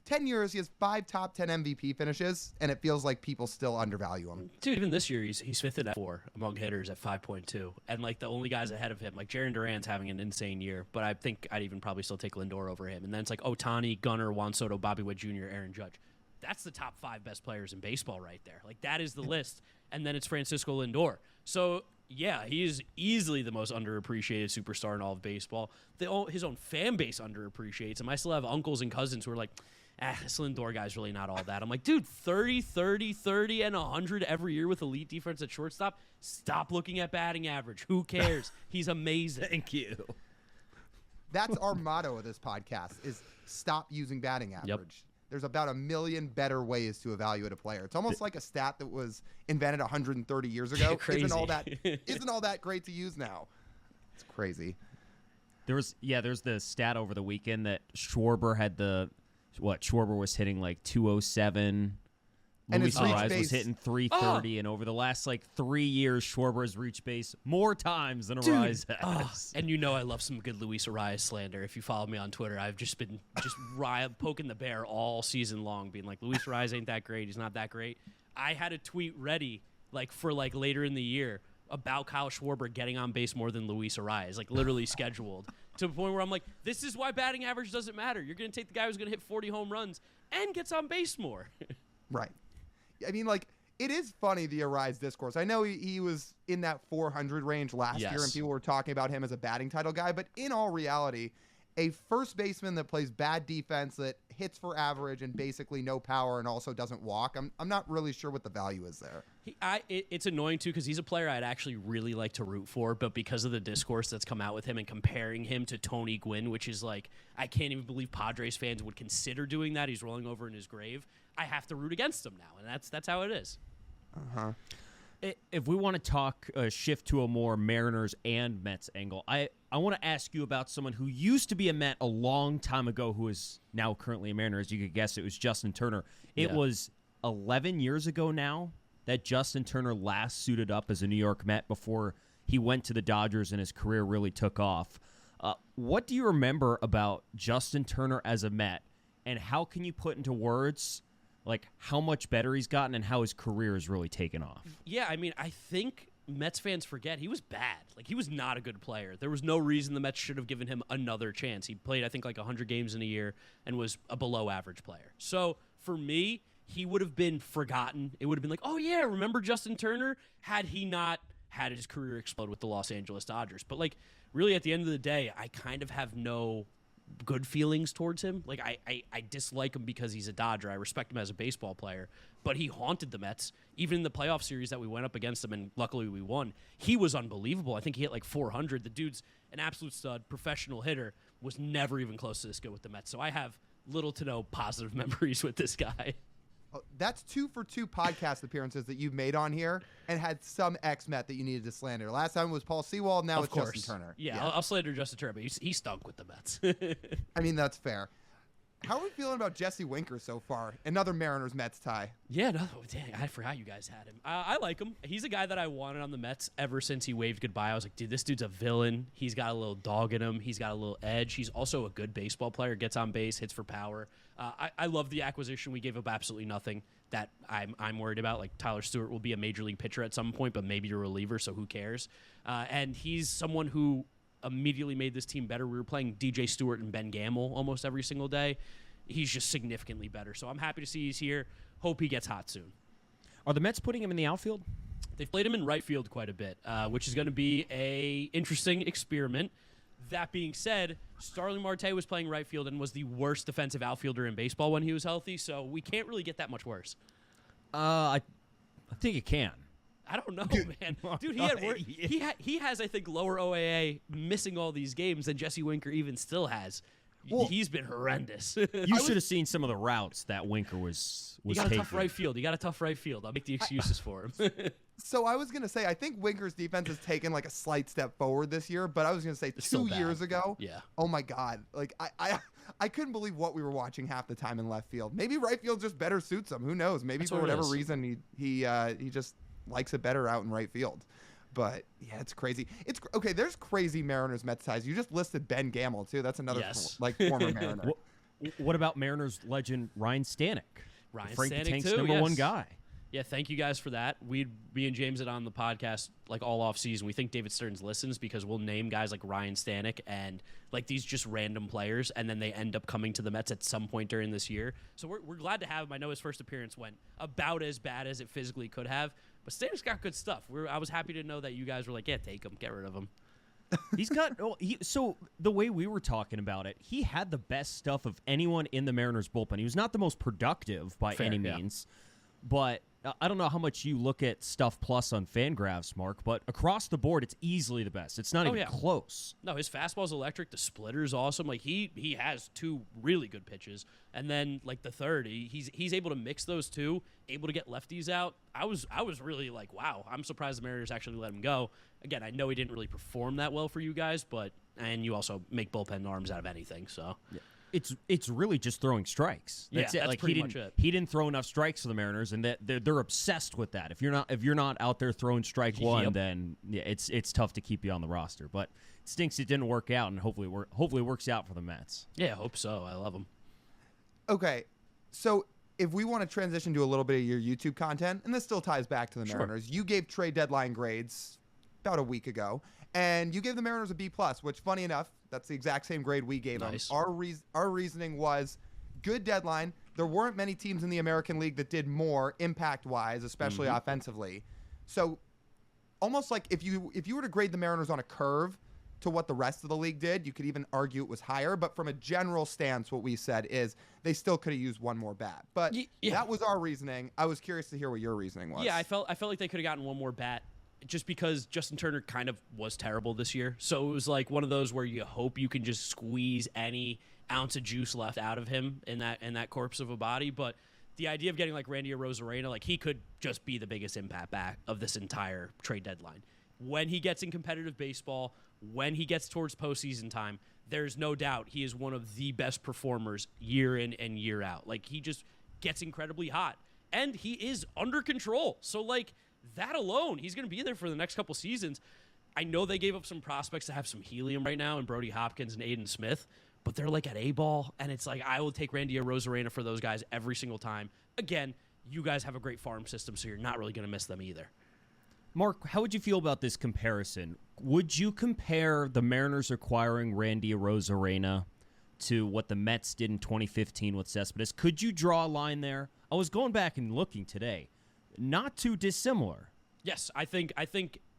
10 years, he has 5 top 10 MVP finishes, and it feels like people still undervalue him. Dude, even this year, he's fifth at 4 among hitters at 5.2. And, the only guys ahead of him, Jarren Duran's having an insane year, but I think I'd even probably still take Lindor over him. And then it's Ohtani, Gunnar, Juan Soto, Bobby Witt Jr., Aaron Judge. That's the top 5 best players in baseball right there. That is the list. And then it's Francisco Lindor. So, yeah, he is easily the most underappreciated superstar in all of baseball. His own fan base underappreciates him. I still have uncles and cousins who are like, this Lindor guy's really not all that. I'm like, dude, 30, 30, 30, and 100 every year with elite defense at shortstop. Stop looking at batting average. Who cares? He's amazing. Thank you. That's our motto of this podcast, is stop using batting average. Yep. There's about 1 million better ways to evaluate a player. It's almost like a stat that was invented 130 years ago. Crazy. Isn't all that great to use now? It's crazy. There's the stat over the weekend that Schwarber had Schwarber was hitting 207. And Luis his reach Ariz base was hitting 330, and over the last 3 years, Schwarber has reached base more times than Ariz has. And I love some good Luis Ariz slander. If you follow me on Twitter, I've just been poking the bear all season long, being like, Luis Ariz ain't that great. He's not that great. I had a tweet ready for later in the year about Kyle Schwarber getting on base more than Luis Ariz, literally scheduled, to the point where I'm like, this is why batting average doesn't matter. You're going to take the guy who's going to hit 40 home runs and gets on base more. Right. I mean, it is funny, the Ariz discourse. I know he was in that 400 range last year, and people were talking about him as a batting title guy, but in all reality, a first baseman that plays bad defense, that hits for average and basically no power and also doesn't walk, I'm not really sure what the value is there. It's annoying, too, because he's a player I'd actually really like to root for, but because of the discourse that's come out with him and comparing him to Tony Gwynn, which is I can't even believe Padres fans would consider doing that. He's rolling over in his grave. I have to root against him now, and that's how it is. Uh-huh. If we want to talk shift to a more Mariners and Mets angle, I want to ask you about someone who used to be a Met a long time ago who is now currently a Mariner. As you could guess, it was Justin Turner. It was 11 years ago now that Justin Turner last suited up as a New York Met before he went to the Dodgers and his career really took off. What do you remember about Justin Turner as a Met, and how can you put into words how much better he's gotten and how his career has really taken off? Yeah, I mean, I think Mets fans forget he was bad. He was not a good player. There was no reason the Mets should have given him another chance. He played, I think, 100 games in a year and was a below-average player. So, for me, he would have been forgotten. It would have been oh, yeah, remember Justin Turner? Had he not had his career explode with the Los Angeles Dodgers. But, really, at the end of the day, I kind of have no good feelings towards him. I dislike him because he's a Dodger. I respect him as a baseball player, but he haunted the Mets. Even in the playoff series that we went up against him, and luckily we won, he was unbelievable. I think he hit 400. The dude's an absolute stud, professional hitter, was never even close to this good with the Mets. So I have little to no positive memories with this guy. Oh, that's 2 for 2 podcast appearances that you've made on here and had some ex-Met that you needed to slander. Last time was Paul Sewald, now it's Justin Turner. Yeah. I'll slander Justin Turner, but he stunk with the Mets. I mean, that's fair. How are we feeling about Jesse Winker so far? Another Mariners Mets tie. Yeah, no, dang, I forgot you guys had him. I like him. He's a guy that I wanted on the Mets ever since he waved goodbye. I was like, dude, this dude's a villain. He's got a little dog in him. He's got a little edge. He's also a good baseball player. Gets on base, hits for power. I love the acquisition. We gave up absolutely nothing that I'm worried about. Like Tyler Stewart will be a major league pitcher at some point, but maybe a reliever, so who cares? And he's someone who immediately made this team better. We were playing DJ Stewart and Ben Gamble almost every single day. He's just significantly better. So I'm happy to see he's here. Hope he gets hot soon. Are the Mets putting him in the outfield? They've played him in right field quite a bit, which is going to be a interesting experiment. That being said, Starling Marte was playing right field and was the worst defensive outfielder in baseball when he was healthy, so we can't really get that much worse. I think it can. I don't know, man. Dude, he has, I think, lower OAA missing all these games than Jesse Winker even still has. Well, he's been horrendous. You should have seen some of the routes that Winker was taking. taking. You got a tough right field. I'll make the excuses for him. So I was going to say, I think Winker's defense has taken like a slight step forward this year, but I was going to say 2 years ago. Yeah. Oh my God. Like I couldn't believe what we were watching half the time in left field. Maybe right field just better suits him. Who knows? Maybe for whatever reason he just likes it better out in right field. But yeah, it's crazy. It's okay. There's crazy Mariners Mets ties. You just listed Ben Gamble too. That's another former Mariner. What about Mariners legend Ryan Stanek? Frank the Tank's too, number one guy. Yeah, thank you guys for that. Me and James had on the podcast like all off season. We think David Stearns listens because we'll name guys like Ryan Stanek and like these just random players, and then they end up coming to the Mets at some point during this year. So we're glad to have him. I know his first appearance went about as bad as it physically could have, but Stanek's got good stuff. I was happy to know that you guys were like, yeah, take him, get rid of him. He's got so the way we were talking about it, he had the best stuff of anyone in the Mariners bullpen. He was not the most productive by any means, but I don't know how much you look at Stuff Plus on Fangraphs, Mark, but across the board, it's easily the best. It's not even close. No, his fastball's electric. The splitter's awesome. Like he has two really good pitches, and then like the third, he's able to mix those two, able to get lefties out. I was really like, wow. I'm surprised the Mariners actually let him go. Again, I know he didn't really perform that well for you guys, and you also make bullpen arms out of anything, so. Yeah. It's really just throwing strikes. That's pretty much it. He didn't throw enough strikes for the Mariners, and they're obsessed with that. If you're not out there throwing strike one, then it's tough to keep you on the roster. But it stinks it didn't work out, and hopefully it works out for the Mets. Yeah, I hope so. I love them. Okay, so if we want to transition to a little bit of your YouTube content, and this still ties back to the Mariners, you gave trade deadline grades about a week ago, and you gave the Mariners a B+, which, funny enough, that's the exact same grade we gave them. Our reasoning was good deadline. There weren't many teams in the American League that did more impact-wise, especially offensively. So almost like if you were to grade the Mariners on a curve to what the rest of the league did, you could even argue it was higher. But from a general stance, what we said is they still could have used one more bat. But that was our reasoning. I was curious to hear what your reasoning was. Yeah, I felt like they could have gotten one more bat. Just because Justin Turner kind of was terrible this year. So it was like one of those where you hope you can just squeeze any ounce of juice left out of him in that corpse of a body. But the idea of getting like Randy Arozarena, like he could just be the biggest impact back of this entire trade deadline. When he gets in competitive baseball, when he gets towards postseason time, there's no doubt he is one of the best performers year in and year out. Like he just gets incredibly hot. And he is under control. So like that alone, he's going to be there for the next couple seasons. I know they gave up some prospects to have some helium right now in Brody Hopkins and Aiden Smith, but they're like at A-ball, and it's like I will take Randy Arozarena for those guys every single time. Again, you guys have a great farm system, so you're not really going to miss them either. Mark, how would you feel about this comparison? Would you compare the Mariners acquiring Randy Arozarena to what the Mets did in 2015 with Cespedes? Could you draw a line there? I was going back and looking today. Not too dissimilar. Yes, I think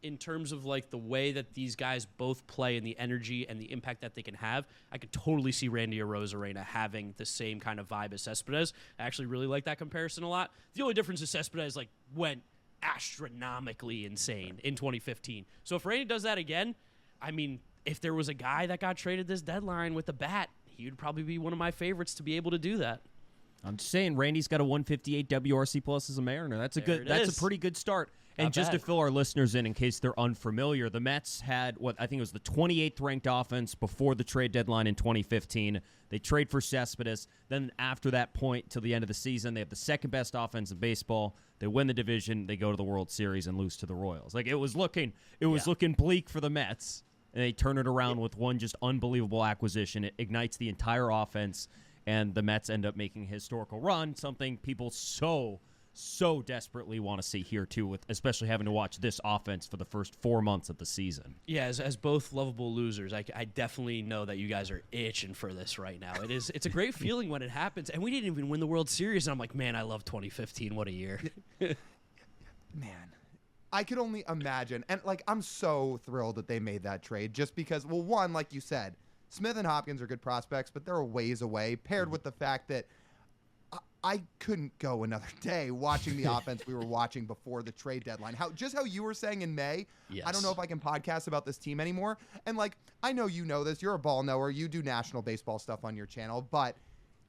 in terms of like the way that these guys both play and the energy and the impact that they can have, I could totally see Randy Arozarena having the same kind of vibe as Cespedes. I actually really like that comparison a lot. The only difference is Cespedes like went astronomically insane in 2015. So if Randy does that again, I mean, if there was a guy that got traded this deadline with the bat, he would probably be one of my favorites to be able to do that. I'm just saying, Randy's got a 158 WRC plus as a Mariner. That's a pretty good start. And Not just bad. to fill our listeners in case they're unfamiliar, the Mets had what I think was the 28th ranked offense before the trade deadline in 2015. They trade for Cespedes. Then after that point till the end of the season, they have the second best offense in baseball. They win the division. They go to the World Series and lose to the Royals. Like it was looking bleak for the Mets, and they turn it around with one just unbelievable acquisition. It ignites the entire offense, and the Mets end up making a historical run, something people so desperately want to see here too, with especially having to watch this offense for the first 4 months of the season. Yeah, as both lovable losers, I definitely know that you guys are itching for this right now. It's a great feeling when it happens, and we didn't even win the World Series, and I'm like, man, I love 2015. What a year. Man, I could only imagine. And, I'm so thrilled that they made that trade just because, well, one, like you said, Smith and Hopkins are good prospects, but they're a ways away, paired with the fact that I couldn't go another day watching the offense we were watching before the trade deadline. How you were saying in May, Yes. I don't know if I can podcast about this team anymore. And, I know you know this. You're a ball knower. You do national baseball stuff on your channel. But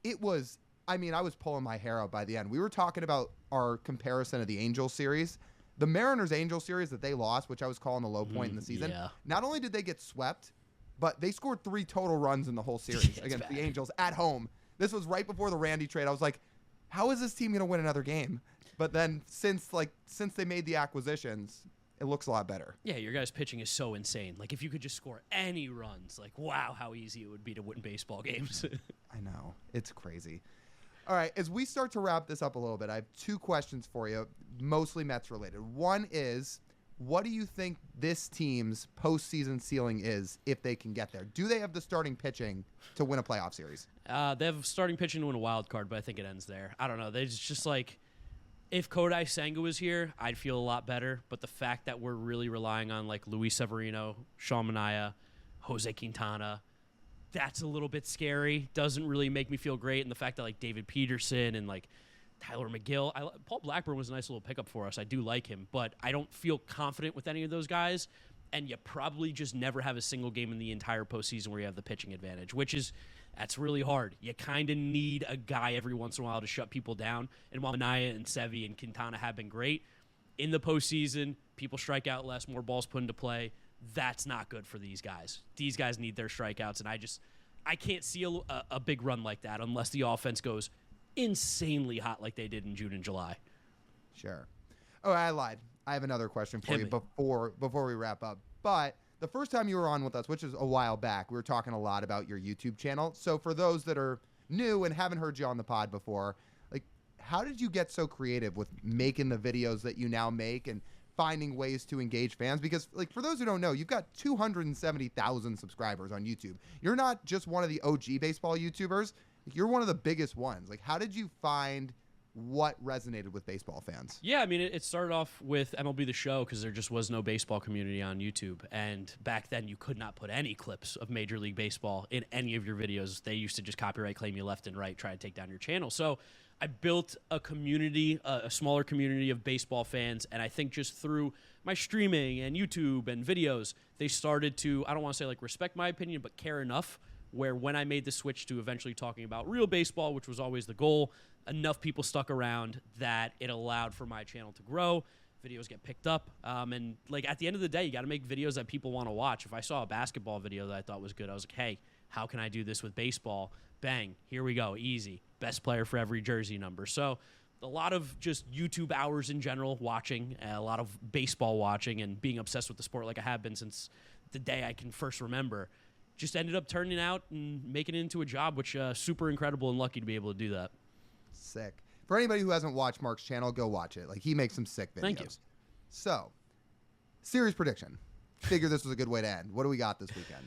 it was, I was pulling my hair out by the end. We were talking about our comparison of the Angels series. The Mariners-Angels series that they lost, which I was calling the low point in the season. Yeah. Not only did they get swept, but they scored 3 total runs in the whole series against the Angels at home. This was right before the Randy trade. I was like, how is this team going to win another game? But then since they made the acquisitions, it looks a lot better. Yeah, your guys' pitching is so insane. Like, if you could just score any runs, like, wow, how easy it would be to win baseball games. I know. It's crazy. All right, as we start to wrap this up a little bit, I have 2 questions for you, mostly Mets related. One is, what do you think this team's postseason ceiling is if they can get there? Do they have the starting pitching to win a playoff series? They have starting pitching to win a wild card, but I think it ends there. I don't know. It's just like, if Kodai Senga was here, I'd feel a lot better. But the fact that we're really relying on like Luis Severino, Sean Manaea, Jose Quintana, that's a little bit scary. Doesn't really make me feel great. And the fact that like David Peterson and like Tyler McGill, Paul Blackburn was a nice little pickup for us. I do like him, but I don't feel confident with any of those guys. And you probably just never have a single game in the entire postseason where you have the pitching advantage, that's really hard. You kind of need a guy every once in a while to shut people down. And while Manaea and Sevy and Quintana have been great, in the postseason, people strike out less, more balls put into play. That's not good for these guys. These guys need their strikeouts, and I can't see a big run like that unless the offense goes insanely hot like they did in June and July. Sure. Oh, I lied. I have another question for Hit you me. before we wrap up. But the first time you were on with us, which is a while back, we were talking a lot about your YouTube channel. So for those that are new and haven't heard you on the pod before, like, how did you get so creative with making the videos that you now make and finding ways to engage fans? Because, like, for those who don't know, you've got 270,000 subscribers on YouTube. You're not just one of the OG baseball YouTubers. You're one of the biggest ones. Like, how did you find what resonated with baseball fans? Yeah, I mean, it started off with MLB The Show because there just was no baseball community on YouTube. And back then, you could not put any clips of Major League Baseball in any of your videos. They used to just copyright claim you left and right, try to take down your channel. So I built a community, a smaller community of baseball fans. And I think just through my streaming and YouTube and videos, they started to, I don't want to say like respect my opinion, but care enough where when I made the switch to eventually talking about real baseball, which was always the goal, enough people stuck around that it allowed for my channel to grow. Videos get picked up. And like at the end of the day, you got to make videos that people want to watch. If I saw a basketball video that I thought was good, I was like, hey, how can I do this with baseball? Bang, here we go, easy. Best player for every jersey number. So a lot of just YouTube hours in general watching, a lot of baseball watching and being obsessed with the sport like I have been since the day I can first remember. Just ended up turning out and making it into a job, which super incredible and lucky to be able to do that. Sick. For anybody who hasn't watched Marc's channel, go watch it. Like, he makes some sick videos. Thank you. So, series prediction. Figure this was a good way to end. What do we got this weekend?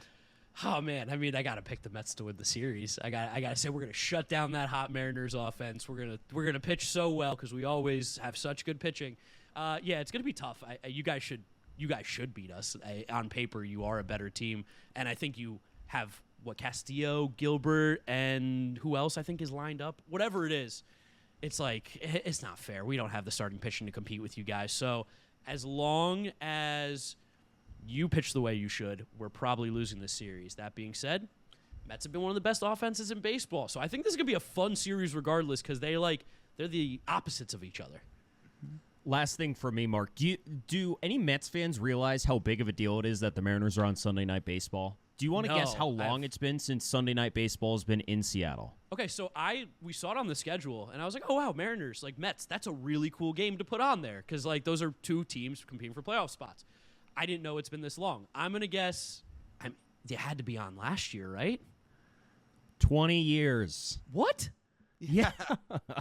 Oh man, I mean, I gotta pick the Mets to win the series. I gotta say we're gonna shut down that hot Mariners offense. We're gonna pitch so well because we always have such good pitching. Yeah, it's gonna be tough. You guys should beat us. On paper, you are a better team, and I think you have Castillo, Gilbert, and who else I think is lined up. Whatever it is, it's like it's not fair. We don't have the starting pitching to compete with you guys. So as long as you pitch the way you should, we're probably losing this series. That being said, Mets have been one of the best offenses in baseball. So I think this is going to be a fun series regardless because they're the opposites of each other. Last thing for me, Mark. Do any Mets fans realize how big of a deal it is that the Mariners are on Sunday Night Baseball? Do you want to guess how long it's been since Sunday Night Baseball has been in Seattle? Okay, so we saw it on the schedule, and I was like, oh, wow, Mariners, Mets, that's a really cool game to put on there because, those are two teams competing for playoff spots. I didn't know it's been this long. I'm going to guess they had to be on last year, right? 20 years. What? Yeah.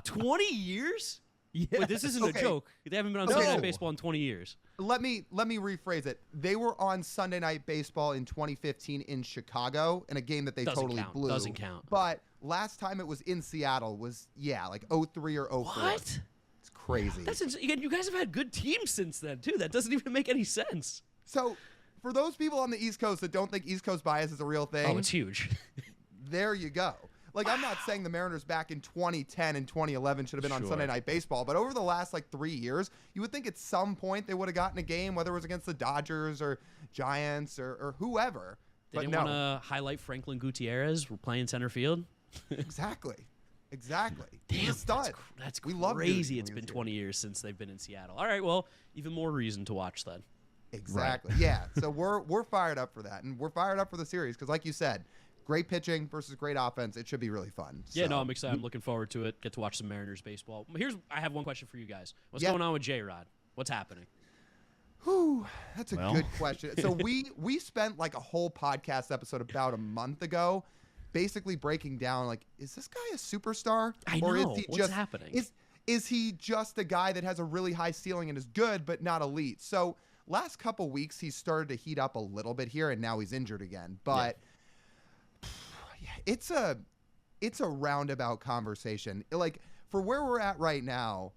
20 years? Yeah. Wait, this isn't a joke. They haven't been on Sunday Night Baseball in 20 years. Let me rephrase it. They were on Sunday Night Baseball in 2015 in Chicago in a game that they totally blew. Doesn't count. But last time it was in Seattle was 03 or 04. What? It's crazy. You guys have had good teams since then too. That doesn't even make any sense. So, for those people on the East Coast that don't think East Coast bias is a real thing, it's huge. there you go. I'm not saying the Mariners back in 2010 and 2011 should have been on Sunday Night Baseball, but over the last 3 years, you would think at some point they would have gotten a game, whether it was against the Dodgers or Giants or whoever. They didn't want to highlight Franklin Gutierrez. We're playing center field. Exactly. Damn, that's we love crazy. It's been 20 years since they've been in Seattle. All right, well, even more reason to watch then. Exactly. Right. Yeah. So we're fired up for that, and we're fired up for the series because, like you said, great pitching versus great offense. It should be really fun. Yeah, no, I'm excited. I'm looking forward to it. Get to watch some Mariners baseball. I have one question for you guys. What's going on with J-Rod? What's happening? Whew, that's a good question. So we spent a whole podcast episode about a month ago basically breaking down, is this guy a superstar? I know. Or is he What's happening? Is he just a guy that has a really high ceiling and is good but not elite? So last couple weeks he's started to heat up a little bit here, and now he's injured again. But it's a roundabout conversation. For where we're at right now,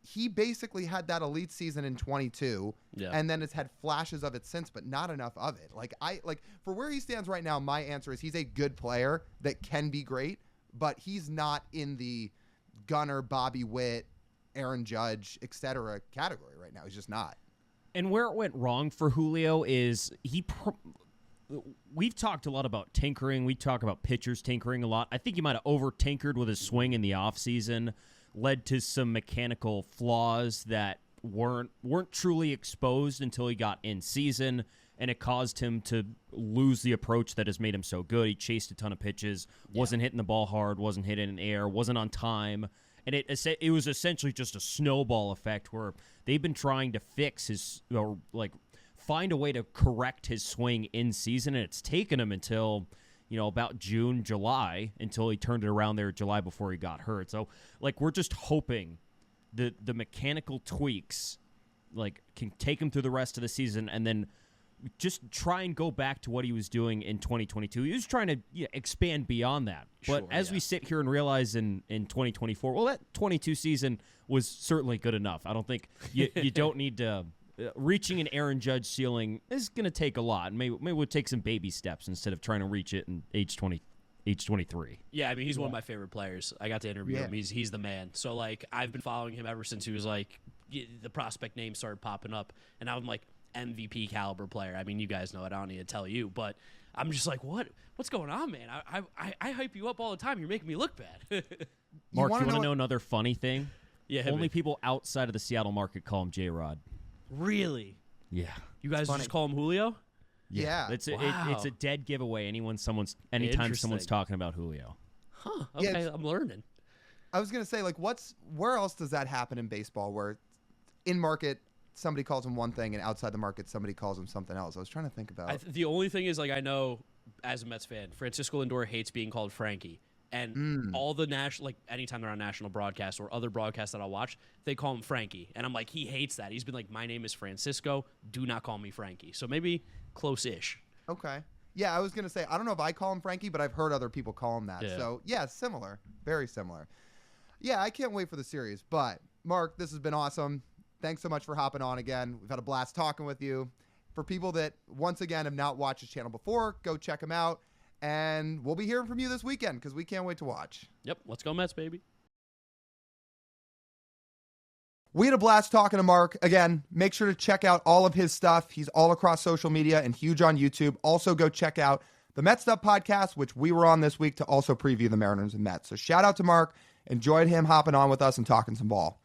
he basically had that elite season in 22, and then has had flashes of it since, but not enough of it. For where he stands right now, my answer is he's a good player that can be great, but he's not in the Gunnar, Bobby Witt, Aaron Judge, etc. category right now. He's just not. And where it went wrong for Julio is we've talked a lot about tinkering. We talk about pitchers tinkering a lot. I think he might have over-tinkered with his swing in the offseason, led to some mechanical flaws that weren't truly exposed until he got in season, and it caused him to lose the approach that has made him so good. He chased a ton of pitches, wasn't hitting the ball hard, wasn't hitting in air, wasn't on time, and it was essentially just a snowball effect where they've been trying to fix his find a way to correct his swing in season, and it's taken him until about June, July, until he turned it around there July before he got hurt. So we're just hoping the mechanical tweaks can take him through the rest of the season, and then just try and go back to what he was doing in 2022. He was trying to expand beyond that. But as we sit here and realize in 2024, well, that 22 season was certainly good enough. I don't think you don't need to reaching an Aaron Judge ceiling is going to take a lot. Maybe we'll take some baby steps instead of trying to reach it in age 23. Yeah, I mean, he's one of my favorite players. I got to interview him. He's the man. So, I've been following him ever since he was, the prospect name started popping up. And now I'm, MVP caliber player. I mean, you guys know it. I don't need to tell you. But I'm just what's going on, man? I hype you up all the time. You're making me look bad. Mark, you want to know another funny thing? Yeah. Only people outside of the Seattle market call him J-Rod. Really? Yeah. You guys just call him Julio? Yeah. It's a dead giveaway anytime someone's talking about Julio. Huh. Okay, I'm learning. I was going to say, where else does that happen in baseball where in market somebody calls him one thing and outside the market somebody calls him something else? I was trying to think about. The only thing is, I know as a Mets fan, Francisco Lindor hates being called Frankie. And all the national, anytime they're on national broadcasts or other broadcasts that I'll watch, they call him Frankie. And I'm he hates that. He's been my name is Francisco. Do not call me Frankie. So maybe close-ish. Okay. Yeah, I was going to say, I don't know if I call him Frankie, but I've heard other people call him that. Yeah. So, yeah, similar. Very similar. Yeah, I can't wait for the series. But, Mark, this has been awesome. Thanks so much for hopping on again. We've had a blast talking with you. For people that, once again, have not watched his channel before, go check him out. And we'll be hearing from you this weekend because we can't wait to watch. Yep, let's go Mets, baby. We had a blast talking to Mark. Again, make sure to check out all of his stuff. He's all across social media and huge on YouTube. Also, go check out the Mets'd Up podcast, which we were on this week to also preview the Mariners and Mets. So shout out to Marc. Enjoyed him hopping on with us and talking some ball.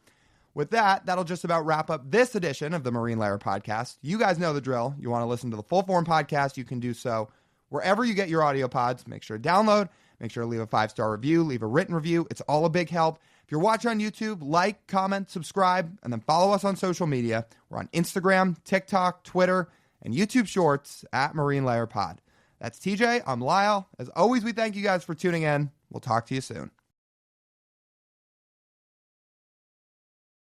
With that, that'll just about wrap up this edition of the Marine Layer podcast. You guys know the drill. You want to listen to the full form podcast, you can do so wherever you get your audio pods. Make sure to download. Make sure to leave a 5-star review. Leave a written review. It's all a big help. If you're watching on YouTube, like, comment, subscribe, and then follow us on social media. We're on Instagram, TikTok, Twitter, and YouTube Shorts at Marine Layer Pod. That's TJ. I'm Lyle. As always, we thank you guys for tuning in. We'll talk to you soon.